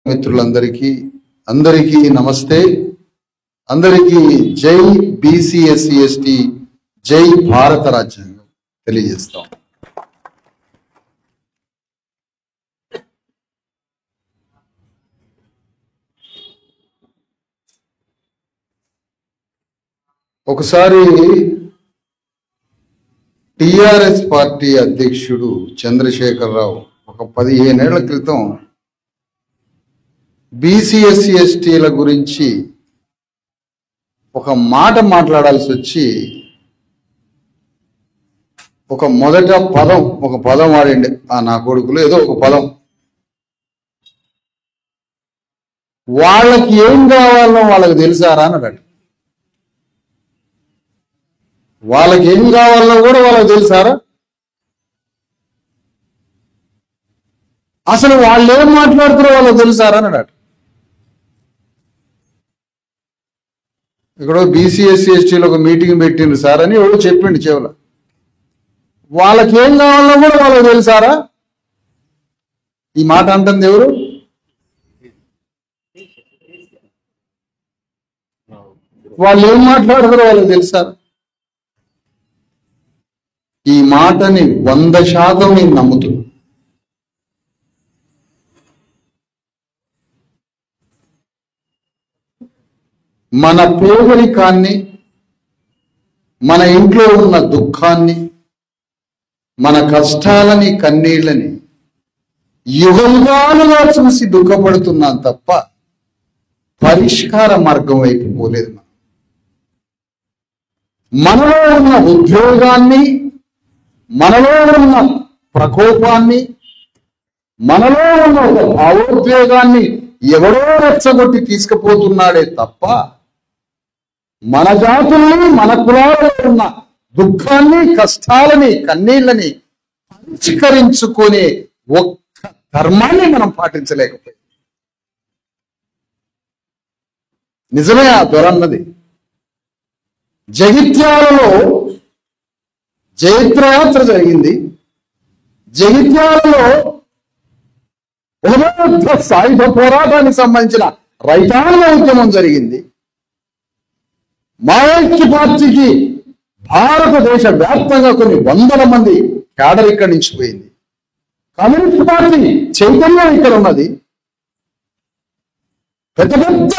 మిత్రులందరికీ అందరికీ నమస్తే. అందరికీ జై బీసీ ఎస్సీ ఎస్టీ, జై భారత రాజ్యాంగం తెలియజేస్తాం. ఒకసారి టిఆర్ఎస్ పార్టీ అధ్యక్షుడు చంద్రశేఖరరావు ఒక 15 ఏళ్ల క్రితం బీసీ ఎస్సీ ఎస్టీల గురించి ఒక మాట మాట్లాడాల్సి వచ్చి ఒక పదం వాడండి. నా కొడుకులు ఏదో ఒక పదం, వాళ్ళకి ఏం కావాలో వాళ్ళకి తెలుసారా అన్నాడు. వాళ్ళకి ఏం కావాలో కూడా వాళ్ళకి తెలుసారా? అసలు వాళ్ళు ఏం మాట్లాడుతారో వాళ్ళకి తెలుసారా అన్నాడు. ఇక్కడ బీసీ ఎస్సీ ఎస్టీలో ఒక మీటింగ్ పెట్టిండ్రు సార్ అని ఎవరు చెప్పిండు చెవుల. వాళ్ళకి ఏం కావాలో కూడా వాళ్ళకి తెలుసారా? ఈ మాట అంటుంది ఎవరు? వాళ్ళు ఏం మాట్లాడతారో వాళ్ళకి తెలుసారా? ఈ మాటని 100% నేను నమ్ముతున్నా. మన పేదరికాన్ని, మన ఇంట్లో ఉన్న దుఃఖాన్ని, మన కష్టాలని, కన్నీళ్ళని యుగాలుగా చూసి దుఃఖపడుతున్నాం తప్ప పరిష్కార మార్గం వైపు పోలేదు. మనలో ఉన్న ఉద్యోగాన్ని, మనలో ఉన్న ప్రకోపాన్ని, మనలో ఉన్న ఒక భావోద్వేగాన్ని ఎవరో రెచ్చగొట్టి తీసుకుపోతున్నాడే తప్ప మన జాతుల్ని, మన కులాలలో ఉన్న దుఃఖాన్ని, కష్టాలని, కన్నీళ్ళని పరిష్కరించుకునే ఒక్క ధర్మాన్ని మనం పాటించలేకపోయాం. నిజమే ఆ దొరన్నది. జగిత్యాలలో జైత్రయాత్ర జరిగింది. జగిత్యాలలో సాయుధ పోరాటానికి సంబంధించిన రైతాంగ ఉద్యమం జరిగింది. మావోయిస్టు పార్టీకి భారతదేశ వ్యాప్తంగా కొన్ని 100 మంది క్యాడర్ ఇక్కడి నుంచి పోయింది. కమ్యూనిస్ట్ పార్టీ చైతన్యం ఇక్కడ ఉన్నది. పెద్ద పెద్ద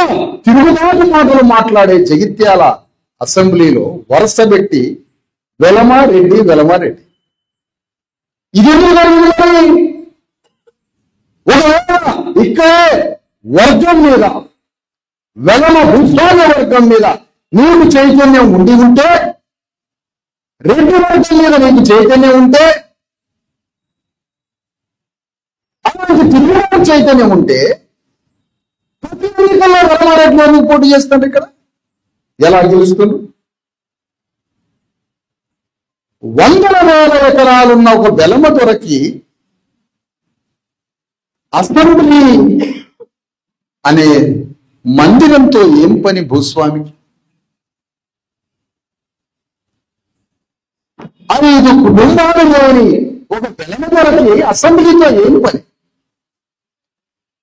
తిరుగుబాటు మాటలు మాట్లాడే జగిత్యాల అసెంబ్లీలో వరుస పెట్టి వెలమారెడ్డి ఇది ఇక్కడే వర్గం మీద, వెలమ భూస్వామ్య వర్గం మీద నీకు చైతన్యం ఉంటే, రెడ్డి వర్గం మీద నీకు చైతన్యం ఉంటే, అలాంటి తిరుగుబాటు చైతన్యం ఉంటే ప్రతి ఎన్నికల్లో వెలమారెడ్డి ఎందుకు పోటీ చేస్తాడు? ఇక్కడ ఎలా గెలుస్తుంది? 100,000 ఎకరాలున్న ఒక వెలమ దొరకి అసెంబ్లీ అనే మందిరంతో ఏం పని భూస్వామికి? 5 కుటుంబాలు లేని ఒక వెలమ దొరకి అసెంబ్లీతో ఏం పని?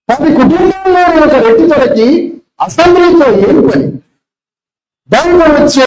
10 కుటుంబాలు లేని ఒక రెడ్డి దొరకి అసెంబ్లీతో ఏం పని? బయట వచ్చే